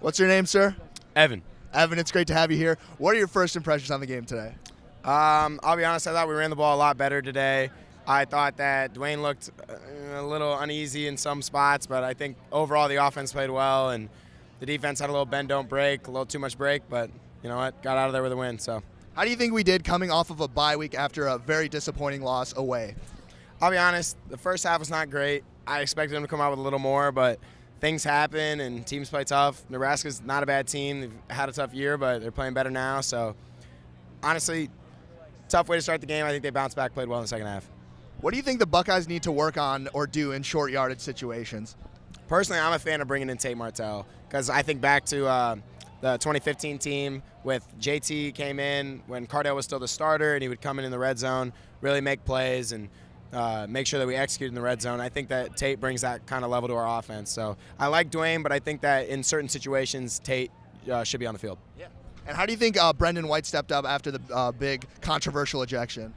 What's your name, sir? Evan. Evan, it's great to have you here. What are your first impressions on the game today? I'll be honest, I thought we ran the ball a lot better today. I thought that Dwayne looked a little uneasy in some spots, but I think overall the offense played well, and the defense had a little bend, don't break, a little too much break, but you know what, got out of there with a win. So, How do you think we did coming off of a bye week after a very disappointing loss away? I'll be honest, the first half was not great. I expected them to come out with a little more, but things happen and teams play tough. Nebraska's not a bad team. They've had a tough year, but they're playing better now. So, honestly, tough way to start the game. I think they bounced back, played well in the second half. What do you think the Buckeyes need to work on or do in short yardage situations? Personally, I'm a fan of bringing in Tate Martell because I think back to the 2015 team with JT came in when Cardale was still the starter, and he would come in the red zone, really make plays, and make sure that we execute in the red zone. I think that Tate brings that kind of level to our offense. So I like Dwayne, but I think that in certain situations, Tate should be on the field. Yeah. And how do you think Brendan White stepped up after the big controversial ejection?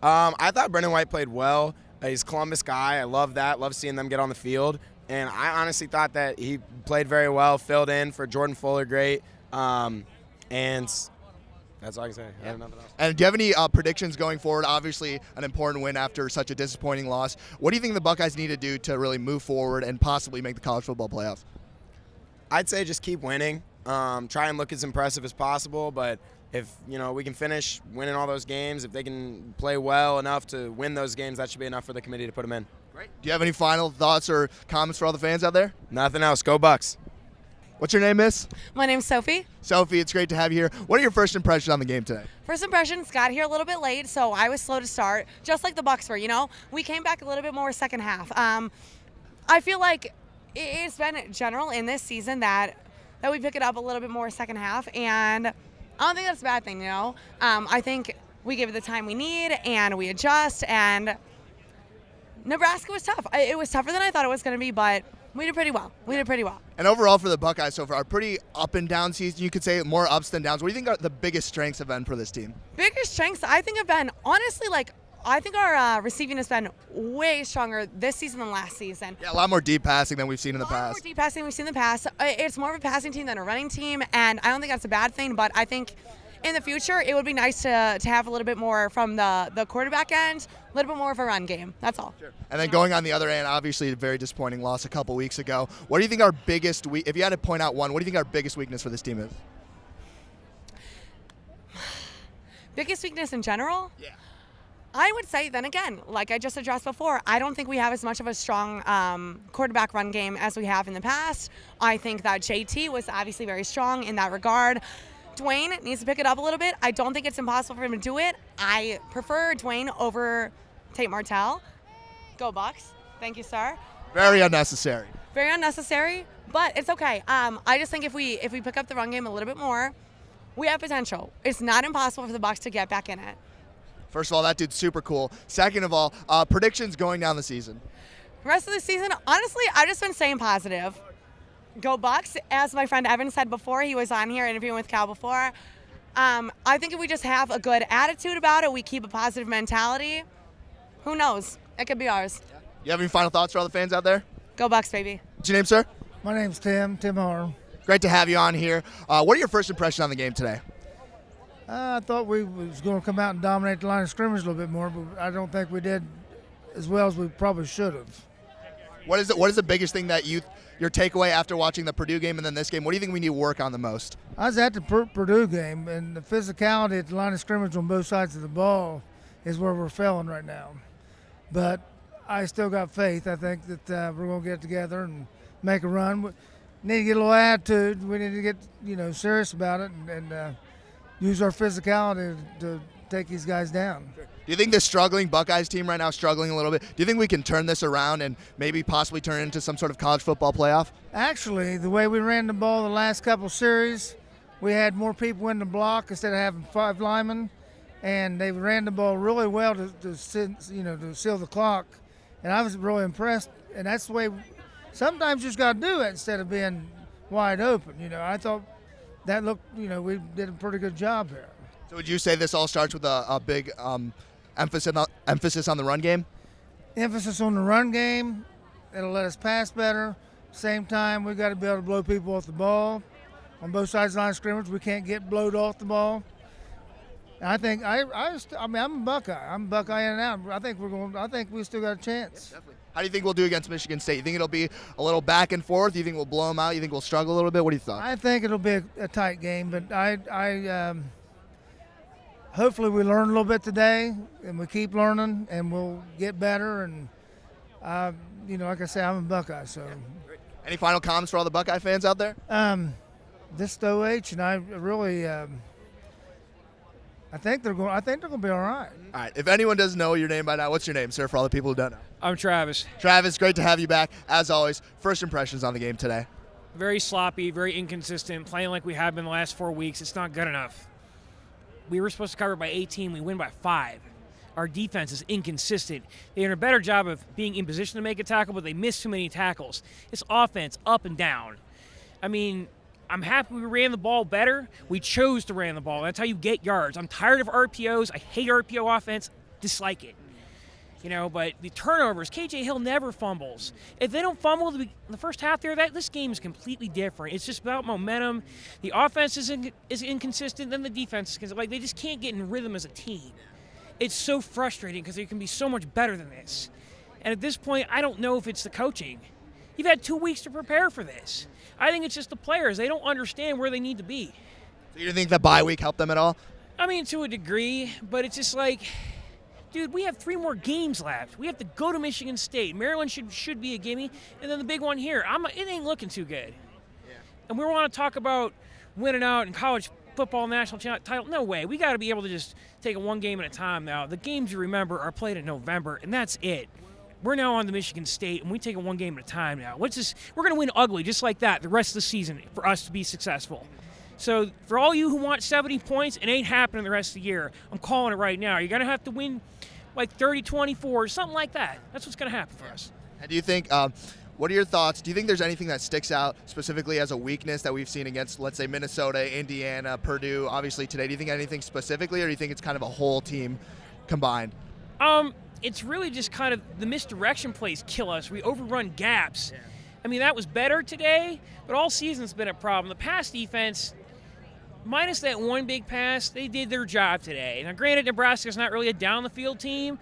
I thought Brendan White played well. He's a Columbus guy. I love that. Love seeing them get on the field. And I honestly thought that he played very well, filled in for Jordan Fuller great. And that's all I can say. I have nothing else. And do you have any predictions going forward? Obviously, an important win after such a disappointing loss. What do you think the Buckeyes need to do to really move forward and possibly make the college football playoff? I'd say just keep winning. Try and look as impressive as possible, but if we can finish winning all those games, if they can play well enough to win those games, that should be enough for the committee to put them in. Great. Do you have any final thoughts or comments for all the fans out there? Nothing else. Go Bucks. What's your name, miss? My name's Sophie. Sophie, it's great to have you here. What are your first impressions on the game today? First impressions, got here a little bit late, so I was slow to start, just like the Bucks were, We came back a little bit more second half. I feel like it's been general in this season that we pick it up a little bit more second half, and I don't think that's a bad thing, I think we give it the time we need, and we adjust, and Nebraska was tough. It was tougher than I thought it was going to be, but we did pretty well. And overall for the Buckeyes so far, a pretty up and down season. You could say more ups than downs. What do you think the biggest strengths have been for this team? Biggest strengths, I think, have been, honestly, I think our receiving has been way stronger this season than last season. Yeah, a lot more deep passing than we've seen in the A lot past. more deep passing than we've seen in the past. It's more of a passing team than a running team, and I don't think that's a bad thing, but I think in the future it would be nice to have a little bit more from the quarterback end, a little bit more of a run game. That's all. Sure. And then going on the other end, obviously a very disappointing loss a couple weeks ago. What do you think our biggest if you had to point out one, what do you think our biggest weakness for this team is? Biggest weakness in general? Yeah. I would say, then again, like I just addressed before, I don't think we have as much of a strong quarterback run game as we have in the past. I think that JT was obviously very strong in that regard. Dwayne needs to pick it up a little bit. I don't think it's impossible for him to do it. I prefer Dwayne over Tate Martell. Go Bucks. Thank you, sir. Very unnecessary. Very unnecessary, but it's okay. I just think if we pick up the run game a little bit more, we have potential. It's not impossible for the Bucks to get back in it. First of all, that dude's super cool. Second of all, predictions going down the season. Rest of the season, honestly, I've just been staying positive. Go Bucks. As my friend Evan said before, he was on here interviewing with Cal before. I think if we just have a good attitude about it, we keep a positive mentality, who knows? It could be ours. You have any final thoughts for all the fans out there? Go Bucks, baby. What's your name, sir? My name's Tim Harm. Great to have you on here. What are your first impressions on the game today? I thought we was going to come out and dominate the line of scrimmage a little bit more, but I don't think we did as well as we probably should have. What is the biggest thing that your takeaway after watching the Purdue game and then this game? What do you think we need to work on the most? I was at the Purdue game, and the physicality at the line of scrimmage on both sides of the ball is where we're failing right now. But I still got faith. I think that we're going to get together and make a run. We need to get a little attitude. We need to get serious about it and use our physicality to take these guys down. Do you think the struggling Buckeyes team right now is struggling a little bit? Do you think we can turn this around and maybe possibly turn it into some sort of college football playoff? Actually, the way we ran the ball the last couple series, we had more people in the block instead of having 5 linemen, and they ran the ball really well to seal the clock. And I was really impressed. And that's the way sometimes you just got to do it instead of being wide open. I thought that looked, we did a pretty good job there. So would you say this all starts with a big emphasis on the run game? Emphasis on the run game. It'll let us pass better. Same time, we've got to be able to blow people off the ball. on both sides of the line of scrimmage. We can't get blowed off the ball. And I think I'm a Buckeye. I'm a Buckeye in and out. I think we still got a chance. Definitely. How do you think we'll do against Michigan State? You think it'll be a little back and forth? You think we'll blow them out? You think we'll struggle a little bit? What do you think? I think it'll be a tight game, but hopefully we learn a little bit today, and we keep learning, and we'll get better. And like I say, I'm a Buckeye. So, any final comments for all the Buckeye fans out there? This OH, and I really, I think they're going to be all right. All right. If anyone doesn't know your name by now, what's your name, sir? For all the people who don't know. I'm Travis. Travis, great to have you back. As always, first impressions on the game today. Very sloppy, very inconsistent, playing like we have been the last 4 weeks. It's not good enough. We were supposed to cover by 18. We win by 5. Our defense is inconsistent. They did a better job of being in position to make a tackle, but they missed too many tackles. It's offense up and down. I mean, I'm happy we ran the ball better. We chose to ran the ball. That's how you get yards. I'm tired of RPOs. I hate RPO offense. Dislike it. But the turnovers, KJ Hill never fumbles. If they don't fumble in the first half there, this game is completely different. It's just about momentum. The offense is inconsistent, then the defense is consistent. They just can't get in rhythm as a team. It's so frustrating because they can be so much better than this. And at this point, I don't know if it's the coaching. You've had 2 weeks to prepare for this. I think it's just the players. They don't understand where they need to be. So you think the bye week helped them at all? I mean, to a degree, but it's just like, dude, we have 3 more games left. We have to go to Michigan State. Maryland should be a gimme, and then the big one here. It ain't looking too good. Yeah. And we want to talk about winning out in college football national title. No way. We got to be able to just take it one game at a time now. The games you remember are played in November, and that's it. We're now on to Michigan State, and we take it one game at a time now. We're going to win ugly just like that the rest of the season for us to be successful. So for all you who want 70 points, it ain't happening the rest of the year. I'm calling it right now. You're going to have to win like 30-24 or something like that. That's what's going to happen for us. And do you think, what are your thoughts? Do you think there's anything that sticks out specifically as a weakness that we've seen against, let's say, Minnesota, Indiana, Purdue, obviously today? Do you think anything specifically, or do you think it's kind of a whole team combined? It's really just kind of the misdirection plays kill us. We overrun gaps. Yeah. I mean, that was better today, but all season's been a problem. The pass defense, minus that one big pass, they did their job today. Now, granted, Nebraska's not really a down-the-field team,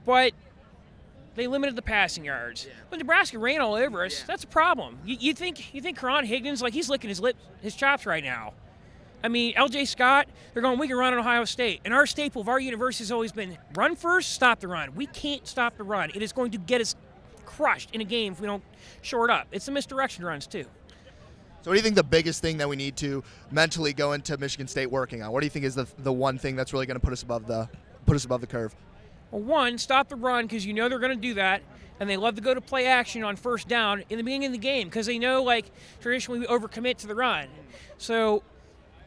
but they limited the passing yards. Yeah. But Nebraska ran all over us. Yeah. That's a problem. You think Karan Higgins, like, he's licking his chops right now. I mean, L.J. Scott, they're going, we can run at Ohio State. And our staple of our university has always been run first, stop the run. We can't stop the run. It is going to get us crushed in a game if we don't shore it up. It's the misdirection runs, too. So what do you think the biggest thing that we need to mentally go into Michigan State working on? What do you think is the one thing that's really going to put us above the curve? Well, one, stop the run, because you know they're going to do that, and they love to go to play action on first down in the beginning of the game because they know, like, traditionally we overcommit to the run. So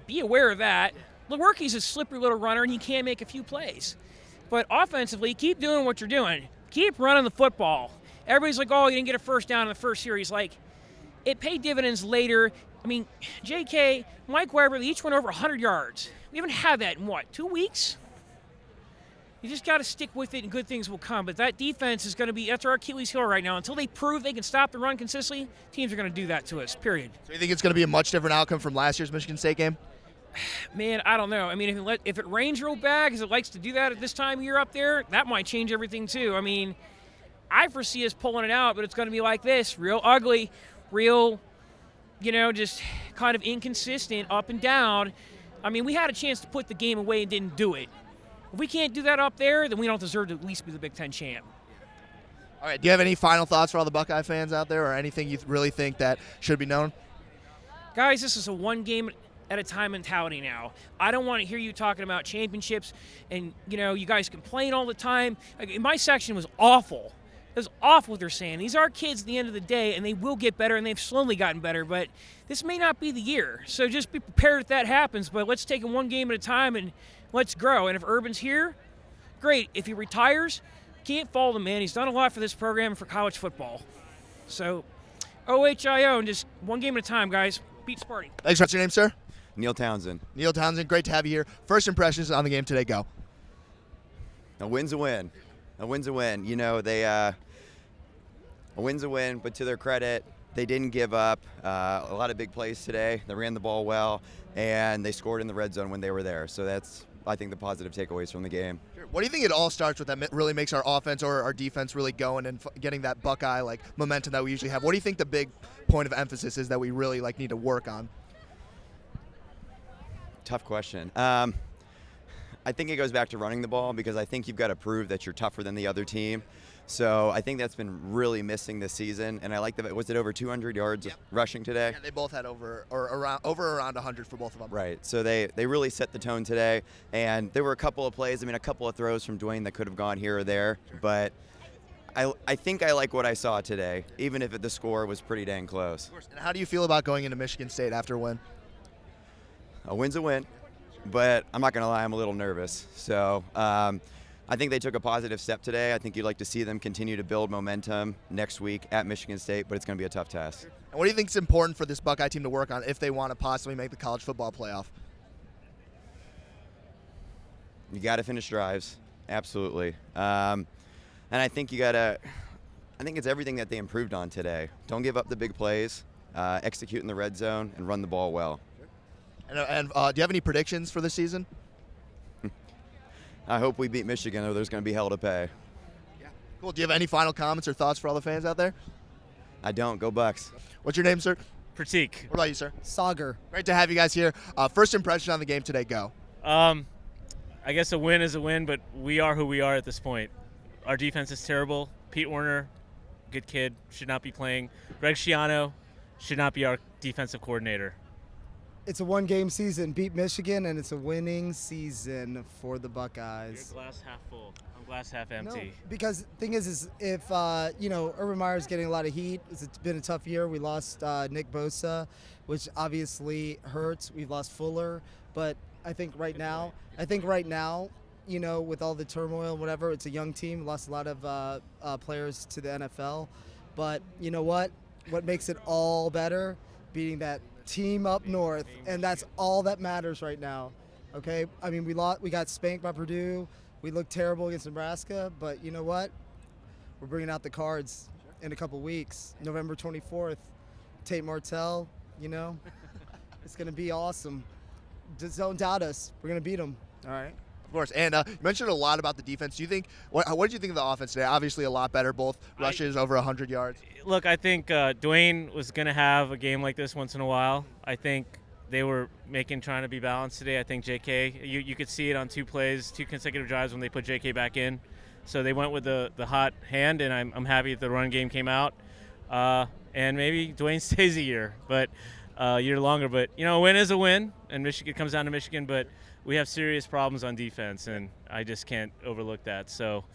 be aware of that. Lewerke's a slippery little runner, and he can make a few plays. But offensively, keep doing what you're doing. Keep running the football. Everybody's like, oh, you didn't get a first down in the first series. Like, it paid dividends later. I mean, J.K., Mike Weber, they each went over 100 yards. We haven't had that in, 2 weeks? You just got to stick with it, and good things will come. But that defense is going to be – that's our Achilles heel right now. Until they prove they can stop the run consistently, teams are going to do that to us, period. So you think it's going to be a much different outcome from last year's Michigan State game? Man, I don't know. I mean, if it rains real bad, because it likes to do that at this time of year up there, that might change everything too. I mean, I foresee us pulling it out, but it's going to be like this, real ugly, real, just kind of inconsistent, up and down. I mean, we had a chance to put the game away and didn't do it. If we can't do that up there, then we don't deserve to at least be the Big Ten champ. All right, do you have any final thoughts for all the Buckeye fans out there, or anything you really think that should be known? Guys, this is a one game at a time mentality now. I don't want to hear you talking about championships and, you guys complain all the time. Like, my section was awful. It was awful what they're saying. These are kids at the end of the day, and they will get better, and they've slowly gotten better, but this may not be the year. So just be prepared if that happens, but let's take it one game at a time and let's grow. And if Urban's here, great. If he retires, can't fault him, man. He's done a lot for this program and for college football. So OHIO, and just one game at a time, guys. Beat Sparty. Thanks. What's your name, sir? Neil Townsend. Neil Townsend, great to have you here. First impressions on the game today, go. A win's a win. A win's a win. A win's a win, but to their credit, they didn't give up. A lot of big plays today. They ran the ball well, and they scored in the red zone when they were there. So that's, I think, the positive takeaways from the game. What do you think it all starts with that really makes our offense or our defense really going and getting that Buckeye like momentum that we usually have? What do you think the big point of emphasis is that we really like need to work on? Tough question. I think it goes back to running the ball because I think you've got to prove that you're tougher than the other team. So I think that's been really missing this season. And I like that. Was it over 200 yards rushing today? Yeah, they both had around 100 for both of them. Right. So they really set the tone today. And there were a couple of plays, a couple of throws from Dwayne that could have gone here or there. But I think I like what I saw today, even if the score was pretty dang close. And how do you feel about going into Michigan State after a win? A win's a win, but I'm not going to lie, I'm a little nervous. So I think they took a positive step today. I think you'd like to see them continue to build momentum next week at Michigan State, but it's going to be a tough task. And what do you think is important for this Buckeye team to work on if they want to possibly make the college football playoff? You got to finish drives, absolutely. And I think I think it's everything that they improved on today. Don't give up the big plays, execute in the red zone, and run the ball well. And do you have any predictions for this season? I hope we beat Michigan, or there's going to be hell to pay. Yeah. Cool. Do you have any final comments or thoughts for all the fans out there? I don't. Go Bucks. What's your name, sir? Pratik. What about you, sir? Sagar. Great to have you guys here. First impression on the game today, go. I guess a win is a win, but we are who we are at this point. Our defense is terrible. Pete Werner, good kid, should not be playing. Greg Schiano should not be our defensive coordinator. It's a one-game season. Beat Michigan, and it's a winning season for the Buckeyes. You're glass half full. I'm glass half No, empty. because the thing is if Urban Meyer's getting a lot of heat. It's been a tough year. We lost Nick Bosa, which obviously hurts. We've lost Fuller, but I think right now, with all the turmoil and whatever, it's a young team. We lost a lot of players to the NFL, but you know what? What makes it all better? Beating that team up north, and that's all that matters right now. Okay, I mean we got spanked by Purdue. We looked terrible against Nebraska, but you know what? We're bringing out the cards in a couple weeks. November 24th, Tate Martell. It's gonna be awesome. Just don't doubt us. We're gonna beat them. All right. Of course. And you mentioned a lot about the defense. Do you think what did you think of the offense today? Obviously, a lot better. Both rushes over 100 yards. Look, I think Dwayne was going to have a game like this once in a while. I think they were trying to be balanced today. I think JK, you could see it on 2 plays, 2 consecutive drives when they put JK back in. So they went with the hot hand, and I'm happy that the run game came out. And maybe Dwayne stays a year, but a year longer. But, a win is a win, and Michigan comes down to Michigan. But we have serious problems on defense, and I just can't overlook that. So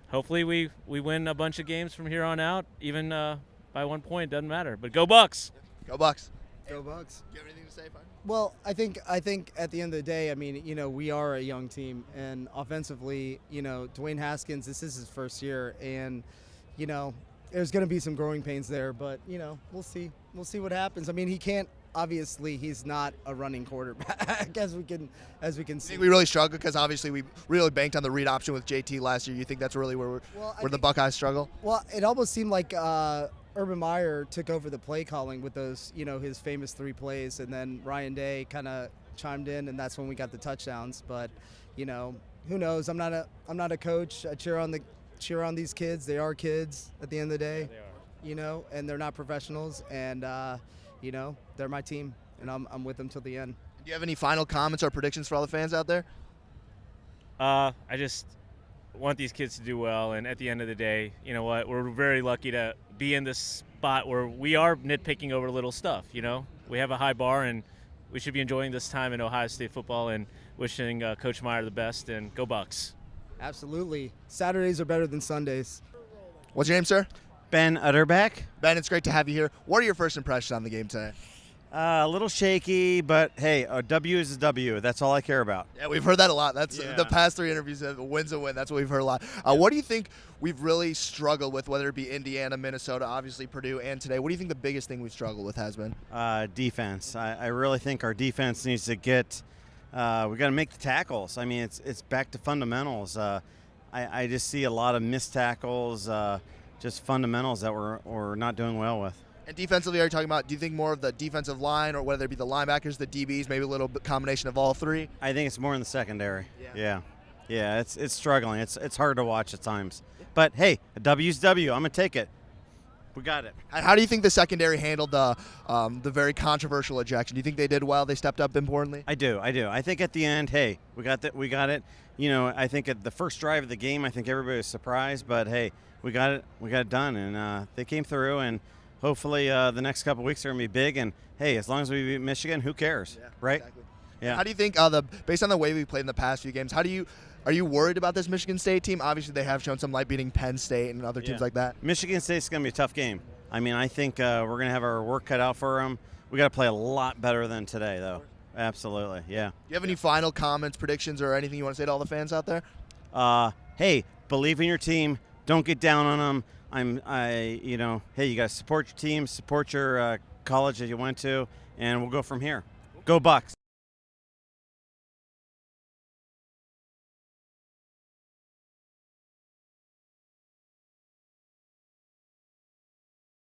hopefully we win a bunch of games from here on out, even by 1 point. Doesn't matter. But go Bucks! Go Bucks! Go Bucks! Do you have anything to say, Fine? Well, I think at the end of the day, we are a young team, and offensively, Dwayne Haskins, this is his first year, and there's going to be some growing pains there, but we'll see what happens. I mean, obviously he's not a running quarterback as we can see. You think we really struggle because obviously we really banked on the read option with JT last year. You think that's really where the Buckeyes struggle? Well, it almost seemed like Urban Meyer took over the play calling with those, his famous 3 plays, and then Ryan Day kind of chimed in, and that's when we got the touchdowns. But who knows? I'm not a coach. I cheer on these kids. They are kids at the end of the day. Yeah, they are. And they're not professionals, and they're my team, and I'm with them till the end. Do you have any final comments or predictions for all the fans out there? I just want these kids to do well, and at the end of the day, you know what? We're very lucky to be in this spot where we are nitpicking over little stuff. We have a high bar, and we should be enjoying this time in Ohio State football and wishing Coach Meyer the best, and go Bucks. Absolutely. Saturdays are better than Sundays. What's your name, sir? Ben Utterbeck. Ben, it's great to have you here. What are your first impressions on the game today? A little shaky, but hey, a W is a W. That's all I care about. Yeah, we've heard that a lot. That's the past 3 interviews. A win's a win. That's what we've heard a lot. What do you think we've really struggled with, whether it be Indiana, Minnesota, obviously Purdue, and today? What do you think the biggest thing we've struggled with has been? Defense. I really think our defense needs to get. We got to make the tackles. I mean, it's back to fundamentals. I just see a lot of missed tackles, just fundamentals that we're not doing well with. And defensively, are you talking about, do you think more of the defensive line or whether it be the linebackers, the DBs, maybe a little bit combination of all three? I think it's more in the secondary. Yeah, it's struggling. It's hard to watch at times. But hey, a W's W. I'm gonna take it. We got it. And how do you think the secondary handled the very controversial ejection? Do you think they did well? They stepped up importantly? I do. I think at the end, hey, we got it. You know, I think at the first drive of the game, I think everybody was surprised, but hey, we got it done, and they came through, and hopefully the next couple of weeks are gonna be big. And hey, as long as we beat Michigan, who cares, right? Exactly. Yeah. How do you think based on the way we played in the past few games, are you worried about this Michigan State team? Obviously, they have shown some light beating Penn State and other teams like that. Michigan State's going to be a tough game. I mean, I think we're going to have our work cut out for them. We got to play a lot better than today, though. Absolutely, yeah. Do you have any final comments, predictions, or anything you want to say to all the fans out there? Hey, believe in your team. Don't get down on them. Hey, you got to support your team, support your college that you went to, and we'll go from here. Go Bucks.